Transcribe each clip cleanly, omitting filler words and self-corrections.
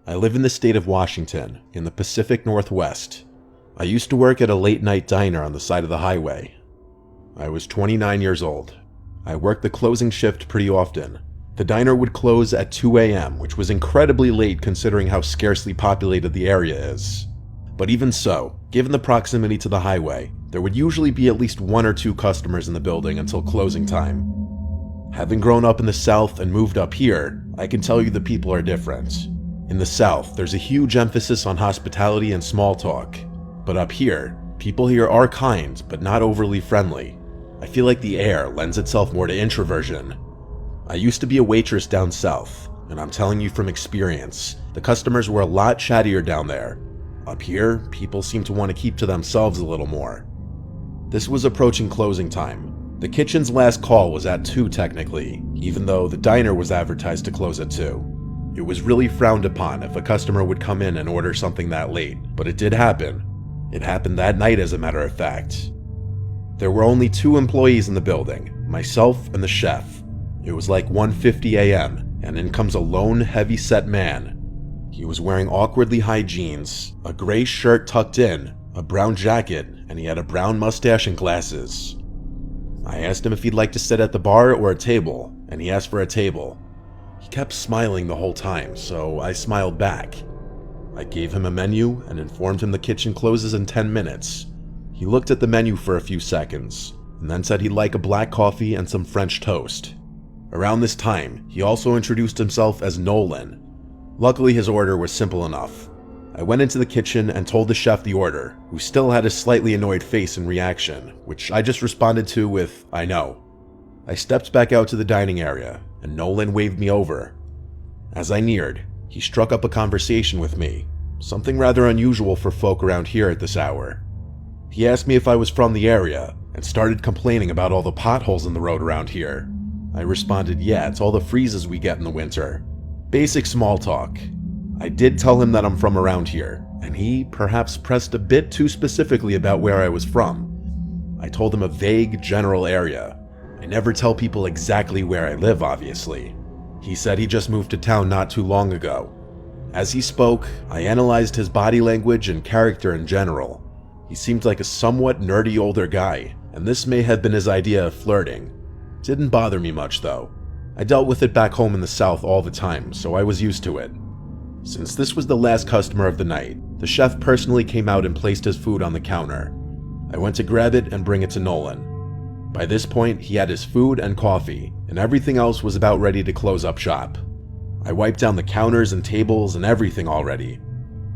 I live in the state of Washington, in the Pacific Northwest. I used to work at a late-night diner on the side of the highway. I was 29 years old. I worked the closing shift pretty often. The diner would close at 2 a.m., which was incredibly late considering how scarcely populated the area is. But even so, given the proximity to the highway, there would usually be at least 1 or 2 customers in the building until closing time. Having grown up in the South and moved up here, I can tell you the people are different. In the South, there's a huge emphasis on hospitality and small talk. But up here, people here are kind, but not overly friendly. I feel like the air lends itself more to introversion. I used to be a waitress down south, and I'm telling you from experience, the customers were a lot chattier down there. Up here, people seem to want to keep to themselves a little more. This was approaching closing time. The kitchen's last call was at 2 technically, even though the diner was advertised to close at 2. It was really frowned upon if a customer would come in and order something that late, but it did happen. It happened that night, as a matter of fact. There were only 2 employees in the building, myself and the chef. It was like 1:50 a.m., and in comes a lone, heavy-set man. He was wearing awkwardly high jeans, a gray shirt tucked in, a brown jacket, and he had a brown mustache and glasses. I asked him if he'd like to sit at the bar or a table, and he asked for a table. He kept smiling the whole time, so I smiled back. I gave him a menu and informed him the kitchen closes in 10 minutes. He looked at the menu for a few seconds, and then said he'd like a black coffee and some French toast. Around this time, he also introduced himself as Nolan. Luckily, his order was simple enough. I went into the kitchen and told the chef the order, who still had a slightly annoyed face in reaction, which I just responded to with, "I know." I stepped back out to the dining area, and Nolan waved me over. As I neared, he struck up a conversation with me, something rather unusual for folk around here at this hour. He asked me if I was from the area, and started complaining about all the potholes in the road around here. I responded, yeah, it's all the freezes we get in the winter. Basic small talk. I did tell him that I'm from around here, and he perhaps pressed a bit too specifically about where I was from. I told him a vague, general area. I never tell people exactly where I live, obviously. He said he just moved to town not too long ago. As he spoke, I analyzed his body language and character in general. He seemed like a somewhat nerdy older guy, and this may have been his idea of flirting. Didn't bother me much though. I dealt with it back home in the South all the time, so I was used to it. Since this was the last customer of the night, the chef personally came out and placed his food on the counter. I went to grab it and bring it to Nolan. By this point, he had his food and coffee, and everything else was about ready to close up shop. I wiped down the counters and tables and everything already.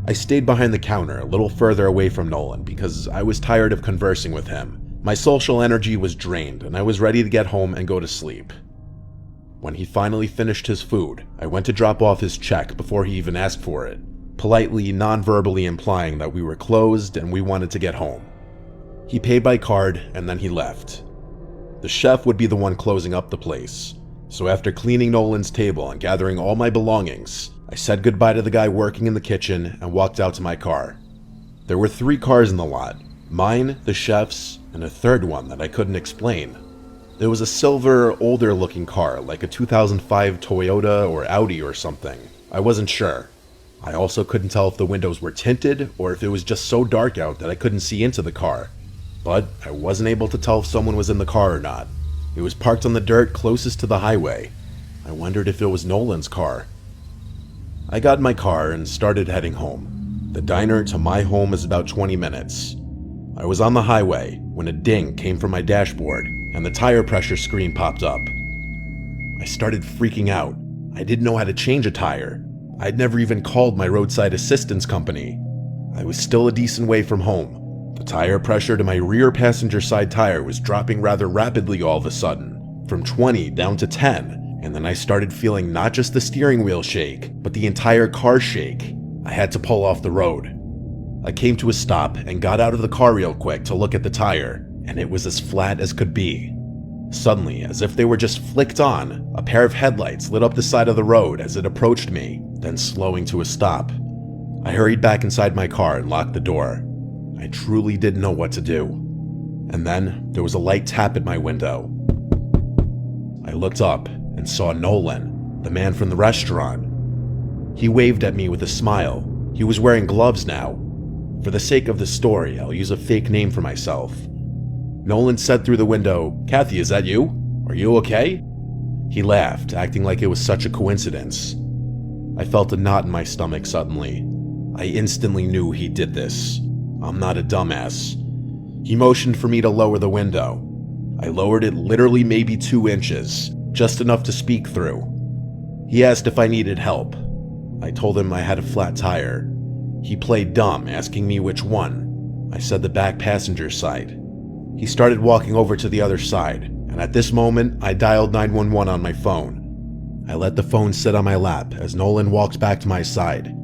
I stayed behind the counter a little further away from Nolan because I was tired of conversing with him. My social energy was drained and I was ready to get home and go to sleep. When he finally finished his food, I went to drop off his check before he even asked for it, politely, non-verbally implying that we were closed and we wanted to get home. He paid by card and then he left. The chef would be the one closing up the place, so after cleaning Nolan's table and gathering all my belongings, I said goodbye to the guy working in the kitchen and walked out to my car. There were 3 cars in the lot, mine, the chef's, and a third one that I couldn't explain. There was a silver, older looking car, like a 2005 Toyota or Audi or something. I wasn't sure. I also couldn't tell if the windows were tinted or if it was just so dark out that I couldn't see into the car. But I wasn't able to tell if someone was in the car or not. It was parked on the dirt closest to the highway. I wondered if it was Nolan's car. I got in my car and started heading home. The diner to my home is about 20 minutes. I was on the highway when a ding came from my dashboard and the tire pressure screen popped up. I started freaking out. I didn't know how to change a tire. I'd never even called my roadside assistance company. I was still a decent way from home. The tire pressure to my rear passenger side tire was dropping rather rapidly all of a sudden, from 20 down to 10, and then I started feeling not just the steering wheel shake, but the entire car shake. I had to pull off the road. I came to a stop and got out of the car real quick to look at the tire, and it was as flat as could be. Suddenly, as if they were just flicked on, a pair of headlights lit up the side of the road as it approached me, then slowing to a stop. I hurried back inside my car and locked the door. I truly didn't know what to do. And then there was a light tap at my window. I looked up and saw Nolan, the man from the restaurant. He waved at me with a smile. He was wearing gloves now. For the sake of the story, I'll use a fake name for myself. Nolan said through the window, "Kathy, is that you? Are you okay?" He laughed, acting like it was such a coincidence. I felt a knot in my stomach suddenly. I instantly knew he did this. I'm not a dumbass. He motioned for me to lower the window. I lowered it literally maybe 2 inches, just enough to speak through. He asked if I needed help. I told him I had a flat tire. He played dumb, asking me which one. I said the back passenger side. He started walking over to the other side, and at this moment, I dialed 911 on my phone. I let the phone sit on my lap as Nolan walked back to my side.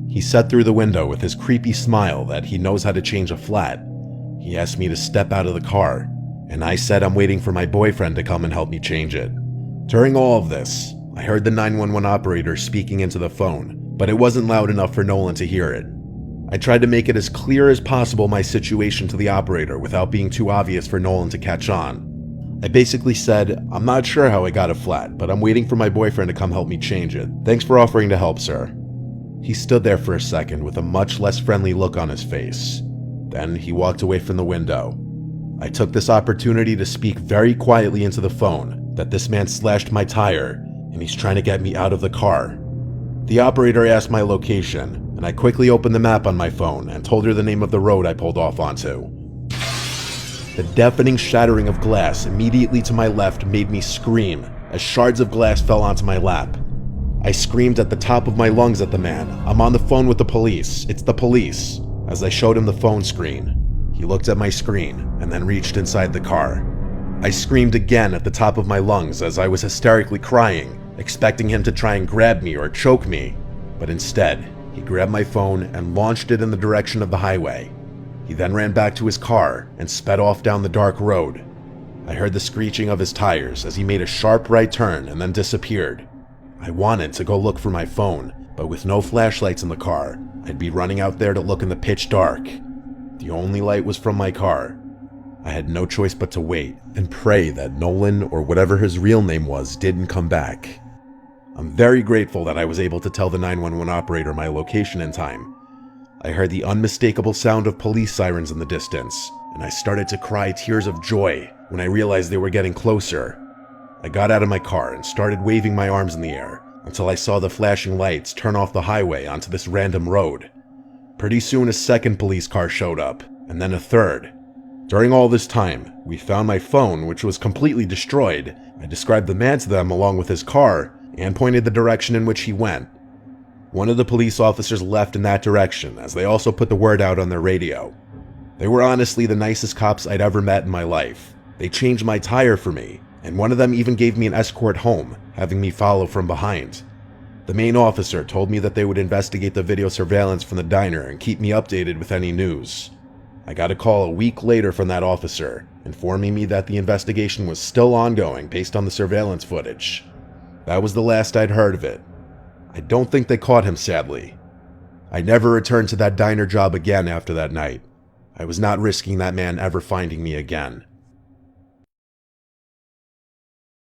He said through the window with his creepy smile that he knows how to change a flat. He asked me to step out of the car, and I said I'm waiting for my boyfriend to come and help me change it. During all of this, I heard the 911 operator speaking into the phone, but it wasn't loud enough for Nolan to hear it. I tried to make it as clear as possible my situation to the operator without being too obvious for Nolan to catch on. I basically said, "I'm not sure how I got a flat, but I'm waiting for my boyfriend to come help me change it. Thanks for offering to help, sir." He stood there for a second with a much less friendly look on his face. Then he walked away from the window. I took this opportunity to speak very quietly into the phone that this man slashed my tire and he's trying to get me out of the car. The operator asked my location, and I quickly opened the map on my phone and told her the name of the road I pulled off onto. The deafening shattering of glass immediately to my left made me scream as shards of glass fell onto my lap. I screamed at the top of my lungs at the man, "I'm on the phone with the police, it's the police," as I showed him the phone screen. He looked at my screen and then reached inside the car. I screamed again at the top of my lungs as I was hysterically crying, expecting him to try and grab me or choke me, but instead, he grabbed my phone and launched it in the direction of the highway. He then ran back to his car and sped off down the dark road. I heard the screeching of his tires as he made a sharp right turn and then disappeared. I wanted to go look for my phone, but with no flashlights in the car, I'd be running out there to look in the pitch dark. The only light was from my car. I had no choice but to wait and pray that Nolan, or whatever his real name was, didn't come back. I'm very grateful that I was able to tell the 911 operator my location in time. I heard the unmistakable sound of police sirens in the distance, and I started to cry tears of joy when I realized they were getting closer. I got out of my car and started waving my arms in the air until I saw the flashing lights turn off the highway onto this random road. Pretty soon a second police car showed up, and then a third. During all this time, we found my phone, which was completely destroyed. I described the man to them along with his car, and pointed the direction in which he went. One of the police officers left in that direction, as they also put the word out on their radio. They were honestly the nicest cops I'd ever met in my life. They changed my tire for me, and one of them even gave me an escort home, having me follow from behind. The main officer told me that they would investigate the video surveillance from the diner and keep me updated with any news. I got a call a week later from that officer, informing me that the investigation was still ongoing based on the surveillance footage. That was the last I'd heard of it. I don't think they caught him, sadly. I never returned to that diner job again after that night. I was not risking that man ever finding me again.